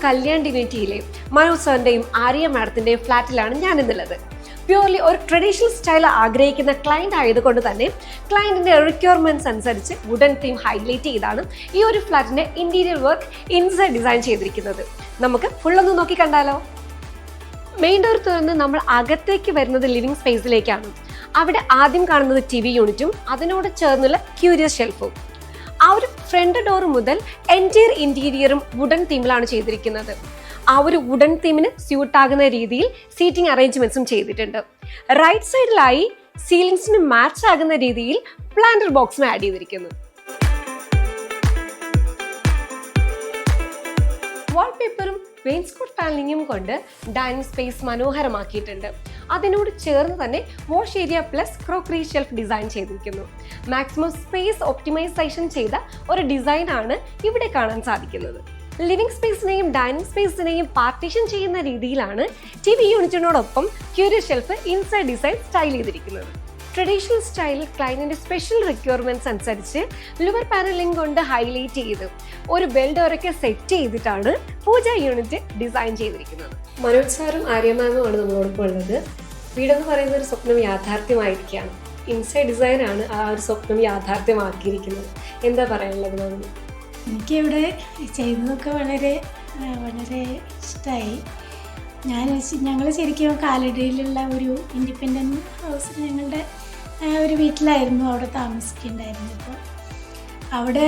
കല്യാൺ ഡിവിനിറ്റിയിലെ മനോജ് സാറിൻ്റെയും ആര്യ മാഡത്തിൻ്റെയും ഫ്ലാറ്റിലാണ് ഞാൻ ഇന്നുള്ളത്. പ്യൂർലി ഒരു ട്രഡീഷണൽ സ്റ്റൈൽ ആഗ്രഹിക്കുന്ന ക്ലയൻറ്റ് ആയതുകൊണ്ട് തന്നെ ക്ലയൻറ്റിൻ്റെ റിക്വയർമെൻറ്റ്സ് അനുസരിച്ച് വുഡൻ തീം ഹൈലൈറ്റ് ചെയ്താണ് ഈ ഒരു ഫ്ലാറ്റിൻ്റെ ഇൻറ്റീരിയർ വർക്ക് ഇൻസൈഡ് ഡിസൈൻ ചെയ്തിരിക്കുന്നത്. നമുക്ക് ഫുള്ളൊന്ന് നോക്കി കണ്ടാലോ. മെയിൻ ഡോർ തുറന്ന് നമ്മൾ അകത്തേക്ക് വരുന്നത് ലിവിംഗ് സ്പേസിലേക്കാണ്. അവിടെ ആദ്യം കാണുന്നത് TV യൂണിറ്റും അതിനോട് ചേർന്നുള്ള ക്യൂരിയസ് ഷെൽഫും. ആ ഒരു ഫ്രണ്ട് ഡോർ മുതൽ എൻറ്റയർ ഇൻറ്റീരിയറും വുഡൻ തീമിലാണ് ചെയ്തിരിക്കുന്നത്. ആ ഒരു വുഡൻ തീമിന് സ്യൂട്ടാകുന്ന രീതിയിൽ സീറ്റിംഗ് അറേഞ്ച്മെന്റ്സും ചെയ്തിട്ടുണ്ട്. റൈറ്റ് സൈഡിലായി സീലിംഗ്സിന് മാച്ച് ആകുന്ന രീതിയിൽ പ്ലാന്റർ ബോക്സും ആഡ് ചെയ്തിരിക്കുന്നു. വാൾപേപ്പറും വെയിൻസ്കോട്ട് പാനലിങ്ങും കൊണ്ട് ഡൈനിങ് സ്പേസ് മനോഹരമാക്കിയിട്ടുണ്ട്. അതിനോട് ചേർന്ന് തന്നെ wash area plus crockery shelf design ചെയ്തിരിക്കുന്നു. മാക്സിമം സ്പേസ് ഒപ്റ്റിമൈസേഷൻ ചെയ്ത ഒരു ഡിസൈനാണ് ഇവിടെ കാണാൻ സാധിക്കുന്നത്. ലിവിംഗ് സ്പേസിനെയും ഡൈനിങ് സ്പേസിനെയും പാർട്ടീഷൻ ചെയ്യുന്ന രീതിയിലാണ് TV യൂണിറ്റിനോടൊപ്പം curious shelf inside design style ചെയ്തിരിക്കുന്നത്. ട്രഡീഷണൽ സ്റ്റൈലിൽ ക്ലയൻറ്റിൻ്റെ സ്പെഷ്യൽ റിക്വയർമെൻറ്റ്സ് അനുസരിച്ച് ലിവർ പാനലിംഗ് കൊണ്ട് ഹൈലൈറ്റ് ചെയ്ത് ഒരു ബെൽ ഡോറൊക്കെ സെറ്റ് ചെയ്തിട്ടാണ് പൂജ യൂണിറ്റ് ഡിസൈൻ ചെയ്തിരിക്കുന്നത്. മനോജ് സാറും ആര്യ മാമുമാണ് നമ്മളോടൊപ്പം ഉള്ളത്. വീടെന്ന് പറയുന്ന ഒരു സ്വപ്നം യാഥാർത്ഥ്യമായിരിക്കുകയാണ്. ഇൻസൈഡ് ഡിസൈനാണ് ആ ഒരു സ്വപ്നം യാഥാർത്ഥ്യമാക്കിയിരിക്കുന്നത്. എന്താ പറയാനുള്ളത് മാം? എനിക്കിവിടെ ചെയ്തതൊക്കെ വളരെ വളരെ ഇഷ്ടമായി. ഞങ്ങൾ ശരിക്കും കാലടിയിലുള്ള ഒരു ഇൻഡിപെൻഡൻറ്റ് ഹൗസിൽ ഞങ്ങളുടെ ഒരു വീട്ടിലായിരുന്നു അവിടെ താമസിക്കുന്നുണ്ടായിരുന്നു. അപ്പോൾ അവിടെ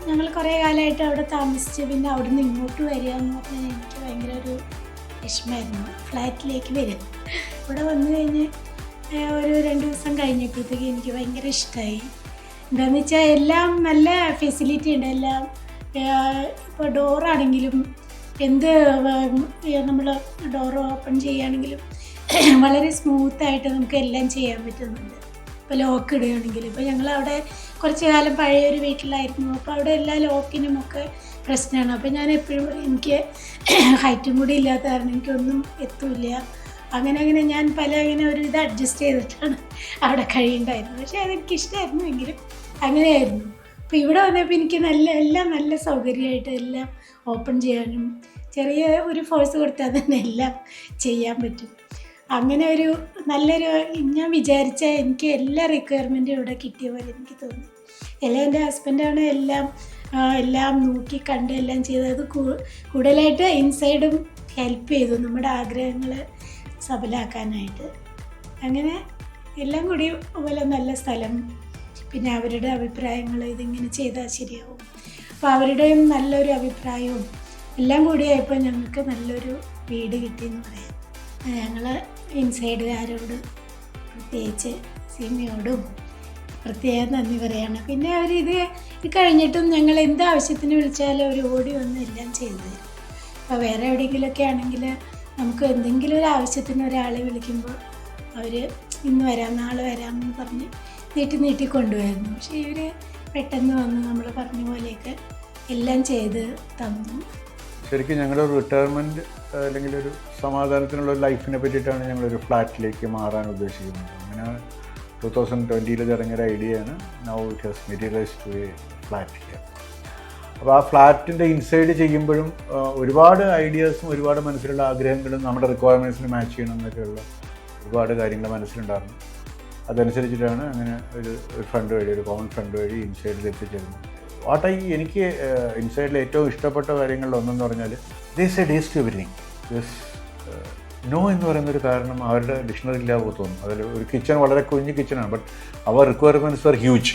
ഞങ്ങൾ കുറേ കാലമായിട്ട് അവിടെ താമസിച്ച് പിന്നെ അവിടെ നിന്ന് ഇങ്ങോട്ട് വരിക എന്ന് പറഞ്ഞാൽ എനിക്ക് ഭയങ്കര ഒരു വിഷമമായിരുന്നു. ഫ്ലാറ്റിലേക്ക് വരിക. ഇവിടെ വന്നു കഴിഞ്ഞ് ഒരു 2 ദിവസം കഴിഞ്ഞപ്പോഴത്തേക്ക് എനിക്ക് ഭയങ്കര ഇഷ്ടമായി. എന്താണെന്ന് വെച്ചാൽ എല്ലാം നല്ല ഫെസിലിറ്റി ഉണ്ട്. എല്ലാം ഇപ്പോൾ ഡോറാണെങ്കിലും എന്ത് നമ്മൾ ഡോർ ഓപ്പൺ ചെയ്യുകയാണെങ്കിലും വളരെ സ്മൂത്തായിട്ട് നമുക്ക് എല്ലാം ചെയ്യാൻ പറ്റുന്നുണ്ട്. ഇപ്പോൾ ലോക്ക് ഇടുകയാണെങ്കിലും ഇപ്പോൾ ഞങ്ങളവിടെ കുറച്ച് കാലം പഴയൊരു വീട്ടിലായിരുന്നു. അപ്പോൾ അവിടെ എല്ലാ ലോക്കിനുമൊക്കെ പ്രശ്നമാണ്. അപ്പോൾ ഞാൻ എപ്പോഴും എനിക്ക് ഹൈറ്റും കൂടി ഇല്ലാത്ത കാരണം എനിക്കൊന്നും എത്തില്ല. അങ്ങനെ ഞാൻ ഇങ്ങനെ ഒരു ഇത് അഡ്ജസ്റ്റ് ചെയ്തിട്ടാണ് അവിടെ കഴിയുണ്ടായിരുന്നത്. പക്ഷേ അതെനിക്കിഷ്ടമായിരുന്നു. എങ്കിലും അങ്ങനെയായിരുന്നു. അപ്പോൾ ഇവിടെ വന്നപ്പോൾ എനിക്ക് എല്ലാം നല്ല സൗകര്യമായിട്ട് എല്ലാം ഓപ്പൺ ചെയ്യാനും ചെറിയ ഒരു ഫോഴ്സ് കൊടുത്താൽ തന്നെ എല്ലാം ചെയ്യാൻ പറ്റും. അങ്ങനെ ഒരു നല്ലൊരു ഞാൻ വിചാരിച്ച എനിക്ക് എല്ലാ റിക്വയർമെൻറ്റും ഇവിടെ കിട്ടിയ പോലെ എനിക്ക് തോന്നി. എല്ലാം എൻ്റെ ഹസ്ബൻഡാണ് എല്ലാം നോക്കി കണ്ട് എല്ലാം ചെയ്തത്. കൂടുതലായിട്ട് ഇൻസൈഡും ഹെൽപ്പ് ചെയ്തു നമ്മുടെ ആഗ്രഹങ്ങൾ സഫലമാക്കാനായിട്ട്. അങ്ങനെ എല്ലാം കൂടി പോലെ നല്ല സ്ഥലം, പിന്നെ അവരുടെ അഭിപ്രായങ്ങൾ ഇതിങ്ങനെ ചെയ്താൽ ശരിയാവും. അപ്പോൾ അവരുടെയും നല്ലൊരു അഭിപ്രായവും എല്ലാം കൂടിയായപ്പോൾ ഞങ്ങൾക്ക് നല്ലൊരു വീട് കിട്ടിയെന്ന് പറയാം. ഞങ്ങൾ ഇൻസൈഡുകാരോട് പ്രത്യേകിച്ച് സിമിയോടും പ്രത്യേകം നന്ദി പറയാണ്. പിന്നെ അവരിത് കഴിഞ്ഞിട്ടും ഞങ്ങൾ എന്താവശ്യത്തിന് വിളിച്ചാലും അവർ ഓടി വന്ന് എല്ലാം ചെയ്തു തരും. അപ്പോൾ വേറെ എവിടെയെങ്കിലുമൊക്കെ ആണെങ്കിൽ നമുക്ക് എന്തെങ്കിലും ഒരു ആവശ്യത്തിന് ഒരാളെ വിളിക്കുമ്പോൾ അവർ ഇന്ന് വരാം നാളെ വരാമെന്ന് പറഞ്ഞ് നീട്ടി കൊണ്ടുവരുന്നു. പക്ഷേ ഇവർ പെട്ടെന്ന് വന്ന് നമ്മൾ പറഞ്ഞ പോലെയൊക്കെ എല്ലാം ചെയ്ത് തന്നു. ശരിക്കും ഞങ്ങളൊരു റിട്ടയർമെൻറ്റ് അല്ലെങ്കിൽ ഒരു സമാധാനത്തിനുള്ള ഒരു ലൈഫിനെ പറ്റിയിട്ടാണ് ഞങ്ങളൊരു ഫ്ലാറ്റിലേക്ക് മാറാൻ ഉദ്ദേശിക്കുന്നത്. അങ്ങനെ 2020 ഇറങ്ങിയൊരു ഐഡിയയാണ്. Now it has materialised to a flat here. അപ്പോൾ ആ ഫ്ലാറ്റിൻ്റെ ഇൻസൈഡ് ചെയ്യുമ്പോഴും ഒരുപാട് ഐഡിയാസും ഒരുപാട് മനസ്സിലുള്ള ആഗ്രഹങ്ങളും നമ്മുടെ റിക്വയർമെൻറ്റ്സിന് മാച്ച് ചെയ്യണം എന്നൊക്കെയുള്ള ഒരുപാട് കാര്യങ്ങൾ മനസ്സിലുണ്ടായിരുന്നു. അതനുസരിച്ചിട്ടാണ് അങ്ങനെ ഒരു ഫ്രണ്ട് വഴി ഒരു കോമൺ ഫ്രണ്ട് വഴി ഇൻസൈഡിൽ എത്തിച്ചേരുന്നത്. എനിക്ക് ഇൻസൈഡിൽ ഏറ്റവും ഇഷ്ടപ്പെട്ട കാര്യങ്ങളിൽ ഒന്നെന്ന് പറഞ്ഞാൽ this a days to everything. No എന്ന് പറയുന്നൊരു കാരണം അവരുടെ ഡിക്ഷണറിയില്ലാതെ തോന്നും. അതിൽ ഒരു കിച്ചൺ വളരെ കുഞ്ഞ് കിച്ചണാണ്, ബട്ട് അവർ റിക്വയർമെൻറ്റ്സ് ആർ ഹ്യൂജ്.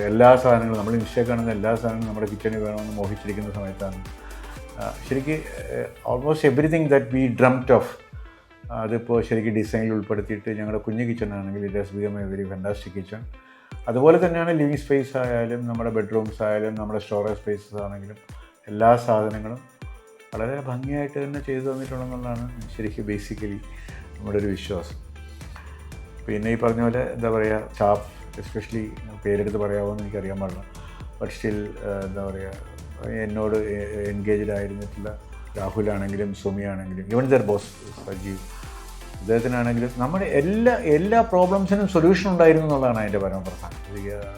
എല്ലാ സാധനങ്ങളും നമ്മൾ ഇൻസ്റ്റയിൽ കാണുന്ന എല്ലാ സാധനങ്ങളും നമ്മുടെ കിച്ചണിൽ വേണമെന്ന് മോഹിച്ചിരിക്കുന്ന സമയത്താണ് ശരിക്കും almost everything that we dreamt of അതിപ്പോൾ ശരിക്കും ഡിസൈനിൽ ഉൾപ്പെടുത്തിയിട്ട് ഞങ്ങളുടെ കുഞ്ഞ് കിച്ചണാണെങ്കിൽ it has become a very fantastic kitchen. അതുപോലെ തന്നെയാണ് ലിവിങ് സ്പേസ് ആയാലും നമ്മുടെ ബെഡ്റൂംസ് ആയാലും നമ്മുടെ സ്റ്റോറേജ് സ്പേസസ് ആണെങ്കിലും എല്ലാ സാധനങ്ങളും വളരെ ഭംഗിയായിട്ട് തന്നെ ചെയ്തു തന്നിട്ടുണ്ടെന്നുള്ളതാണ് ശരിക്കും ബേസിക്കലി നമ്മുടെ ഒരു വിശ്വാസം. പിന്നെ ഈ പറഞ്ഞ പോലെ എന്താ പറയുക, സ്റ്റാഫ് എസ്പെഷ്യലി പേരെടുത്ത് പറയാമോയെന്ന് എനിക്കറിയാൻ പാടില്ല, ബട്ട് സ്റ്റിൽ എന്താ പറയുക എന്നോട് എൻഗേജ്ഡ് ആയിരുന്നിട്ടുള്ള രാഹുലാണെങ്കിലും സുമി ആണെങ്കിലും ഈവൻ ദർ ബോസ് സജീവ്, അദ്ദേഹത്തിനാണെങ്കിലും നമ്മുടെ എല്ലാ പ്രോബ്ലംസിനും സൊല്യൂഷൻ ഉണ്ടായിരുന്നു എന്നുള്ളതാണ് അതിൻ്റെ പരമപ്രധാനം.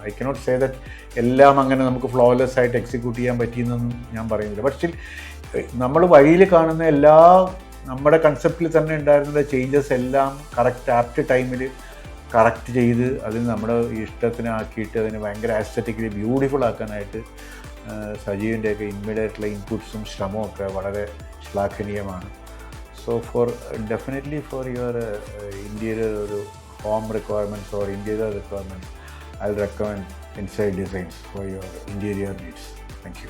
ഐ കനോട്ട് സേ ദറ്റ് എല്ലാം അങ്ങനെ നമുക്ക് ഫ്ലോലെസ് ആയിട്ട് എക്സിക്യൂട്ട് ചെയ്യാൻ പറ്റിയെന്നൊന്നും ഞാൻ പറയുന്നില്ല. ബട്ട് സ്റ്റിൽ നമ്മൾ വഴിയിൽ കാണുന്ന നമ്മുടെ കൺസെപ്റ്റിൽ തന്നെ ഉണ്ടായിരുന്ന ചേഞ്ചസ് എല്ലാം കറക്റ്റ് ആപ്റ്റ് ടൈമിൽ കറക്റ്റ് ചെയ്ത് അതിന് നമ്മുടെ ഇഷ്ടത്തിനാക്കിയിട്ട് അതിന് ഭയങ്കര ആസ്തറ്റിക്കലി ബ്യൂട്ടിഫുൾ ആക്കാനായിട്ട് സജീവിൻ്റെയൊക്കെ ഇമ്മീഡിയറ്റായിട്ടുള്ള ഇൻപുട്സും ശ്രമവും ഒക്കെ വളരെ ശ്ലാഘനീയമാണ്. So definitely for your interior home requirements or interior requirements, I'll recommend Inside Designs for your interior needs. Thank you.